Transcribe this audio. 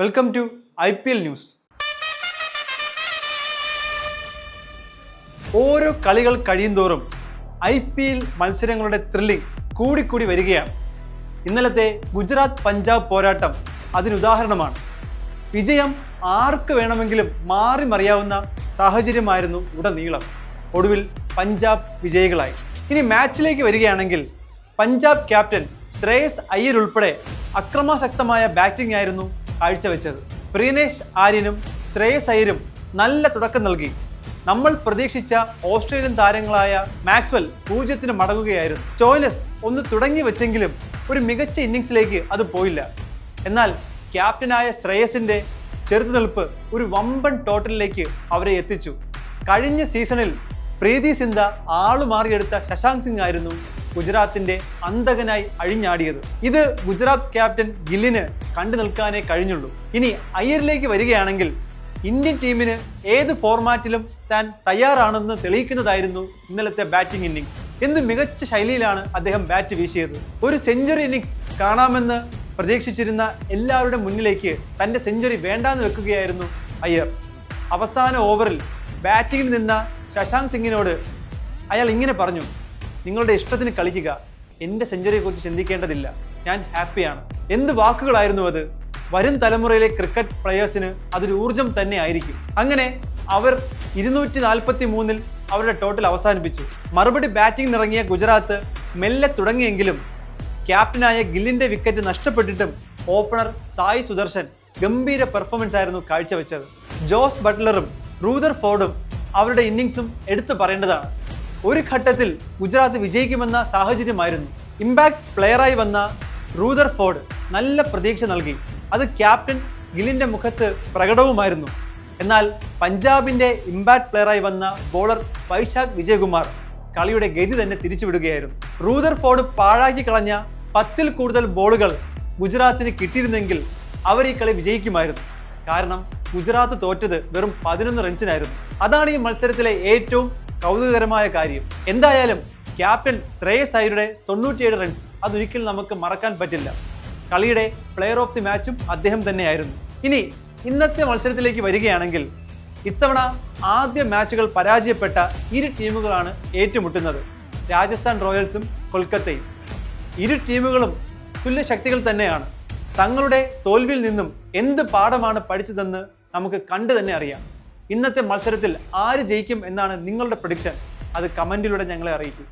Welcome to IPL news. ഓരോ കളികൾ കഴിയുന്തോറും IPL മത്സരങ്ങളുടെ ത്രില്ലിംഗ് കൂടിക്കൂടി വരികയാണ്. ഇന്നലത്തെ ഗുജറാത്ത് പഞ്ചാബ് പോരാട്ടം അതിനുദാഹരണമാണ്. വിജയം ആർക്ക് വേണമെങ്കിലും മാറി മറിയാവുന്ന സാഹചര്യമായിരുന്നു ഉടനീളം. ഒടുവിൽ പഞ്ചാബ് വിജയികളായി. ഇനി മാച്ചിലേക്ക് വരികയാണെങ്കിൽ പഞ്ചാബ് ക്യാപ്റ്റൻ ശ്രേയസ് അയ്യർ ഉൾപ്പെടെ അക്രമാസക്തമായ ബാറ്റിംഗ് ആയിരുന്നു കാഴ്ചവെച്ചത്. പ്രീനേഷ് ആര്യനും ശ്രേയസ് അയ്യരും നല്ല തുടക്കം നൽകി. നമ്മൾ പ്രതീക്ഷിച്ച ഓസ്ട്രേലിയൻ താരങ്ങളായ മാക്സ്വെൽ 0-ന് മടങ്ങുകയായിരുന്നു. സ്റ്റോയ്നസ് ഒന്ന് തുടങ്ങി വെച്ചെങ്കിലും ഒരു മികച്ച ഇന്നിംഗ്സിലേക്ക് അത് പോയില്ല. എന്നാൽ ക്യാപ്റ്റനായ ശ്രേയസിന്റെ ചെറുത്തുനിൽപ്പ് ഒരു വമ്പൻ ടോട്ടലിലേക്ക് അവരെ എത്തിച്ചു. കഴിഞ്ഞ സീസണിൽ പ്രീതി സിന്ധ ആളുമാറിയെടുത്ത ശശാങ്ക് സിംഗ് ആയിരുന്നു ഗുജറാത്തിന്റെ അന്തകനായി അഴിഞ്ഞാടിയത്. ഇത് ഗുജറാത്ത് ക്യാപ്റ്റൻ ഗില്ലിന് കണ്ടു നിൽക്കാനേ കഴിഞ്ഞുള്ളൂ. ഇനി അയ്യരിലേക്ക് വരികയാണെങ്കിൽ ഇന്ത്യൻ ടീമിന് ഏത് ഫോർമാറ്റിലും താൻ തയ്യാറാണെന്ന് തെളിയിക്കുന്നതായിരുന്നു ഇന്നലത്തെ ബാറ്റിംഗ് ഇന്നിംഗ്സ്. എന്ത് മികച്ച ശൈലിയിലാണ് അദ്ദേഹം ബാറ്റ് വീശിയത്. ഒരു സെഞ്ചുറി ഇന്നിംഗ്സ് കാണാമെന്ന് പ്രതീക്ഷിച്ചിരുന്ന എല്ലാവരുടെ മുന്നിലേക്ക് തന്റെ സെഞ്ചുറി വേണ്ടാന്ന് വെക്കുകയായിരുന്നു അയ്യർ. അവസാന ഓവറിൽ ബാറ്റിംഗിൽ നിന്ന ശശാങ്ക് സിംഗിനോട് അയാൾ ഇങ്ങനെ പറഞ്ഞു, നിങ്ങളുടെ ഇഷ്ടത്തിന് കളിക്കുക, എൻ്റെ സെഞ്ചുറിയെ കുറിച്ച് ചിന്തിക്കേണ്ടതില്ല, ഞാൻ ഹാപ്പിയാണ്. എന്ത് വാക്കുകളായിരുന്നു അത്. വരും തലമുറയിലെ ക്രിക്കറ്റ് പ്ലെയേഴ്സിന് അതൊരു ഊർജം തന്നെ ആയിരിക്കും. അങ്ങനെ അവർ 243-ൽ അവരുടെ ടോട്ടൽ അവസാനിപ്പിച്ചു. മറുപടി ബാറ്റിംഗ് ഇറങ്ങിയ ഗുജറാത്ത് മെല്ലെ തുടങ്ങിയെങ്കിലും ക്യാപ്റ്റനായ ഗില്ലിന്റെ വിക്കറ്റ് നഷ്ടപ്പെട്ടിട്ടും ഓപ്പണർ സായി സുദർശൻ ഗംഭീര പെർഫോമൻസ് ആയിരുന്നു കാഴ്ചവെച്ചത്. ജോസ് ബട്ട്ലറും റൂദർഫോർഡും അവരുടെ ഇന്നിംഗ്സും എടുത്തു പറയേണ്ടതാണ്. ഒരു ഘട്ടത്തിൽ ഗുജറാത്ത് വിജയിക്കുമെന്ന സാഹചര്യമായിരുന്നു. ഇമ്പാക്ട് പ്ലെയറായി വന്ന റൂദർഫോർഡ് നല്ല പ്രതീക്ഷ നൽകി. അത് ക്യാപ്റ്റൻ ഗില്ലിന്റെ മുഖത്ത് പ്രകടവുമായിരുന്നു. എന്നാൽ പഞ്ചാബിന്റെ ഇമ്പാക്ട് പ്ലെയറായി വന്ന ബോളർ വൈശാഖ് വിജയകുമാർ കളിയുടെ ഗതി തന്നെ തിരിച്ചുവിടുകയായിരുന്നു. റൂദർഫോർഡ് പാഴാക്കി കളഞ്ഞ 10-ൽ കൂടുതൽ ബോളുകൾ ഗുജറാത്തിന് കിട്ടിയിരുന്നെങ്കിൽ അവർ ഈ കളി വിജയിക്കുമായിരുന്നു. കാരണം ഗുജറാത്ത് തോറ്റത് വെറും 11 റൺസിനായിരുന്നു. അതാണ് ഈ മത്സരത്തിലെ ഏറ്റവും കൗതുകകരമായ കാര്യം. എന്തായാലും ക്യാപ്റ്റൻ ശ്രേയസ് അയ്യരുടെ 97 റൺസ് അതൊരിക്കലും നമുക്ക് മറക്കാൻ പറ്റില്ല. കളിയുടെ പ്ലെയർ ഓഫ് ദി മാച്ചും അദ്ദേഹം തന്നെയായിരുന്നു. ഇനി ഇന്നത്തെ മത്സരത്തിലേക്ക് വരികയാണെങ്കിൽ ഇത്തവണ ആദ്യ മാച്ചുകൾ പരാജയപ്പെട്ട ഇരു ടീമുകളാണ് ഏറ്റുമുട്ടുന്നത്. രാജസ്ഥാൻ റോയൽസും കൊൽക്കത്തയും. ഇരു ടീമുകളും തുല്യ ശക്തികൾ തന്നെയാണ്. തങ്ങളുടെ തോൽവിയിൽ നിന്നും എന്ത് പാഠമാണ് പഠിച്ചതെന്ന് നമുക്ക് കണ്ടു തന്നെ അറിയാം. ഇന്നത്തെ മത്സരത്തിൽ ആര് ജയിക്കും എന്നാണ് നിങ്ങളുടെ പ്രഡിക്ഷൻ? അത് കമന്റിലൂടെ ഞങ്ങളെ അറിയിക്കും.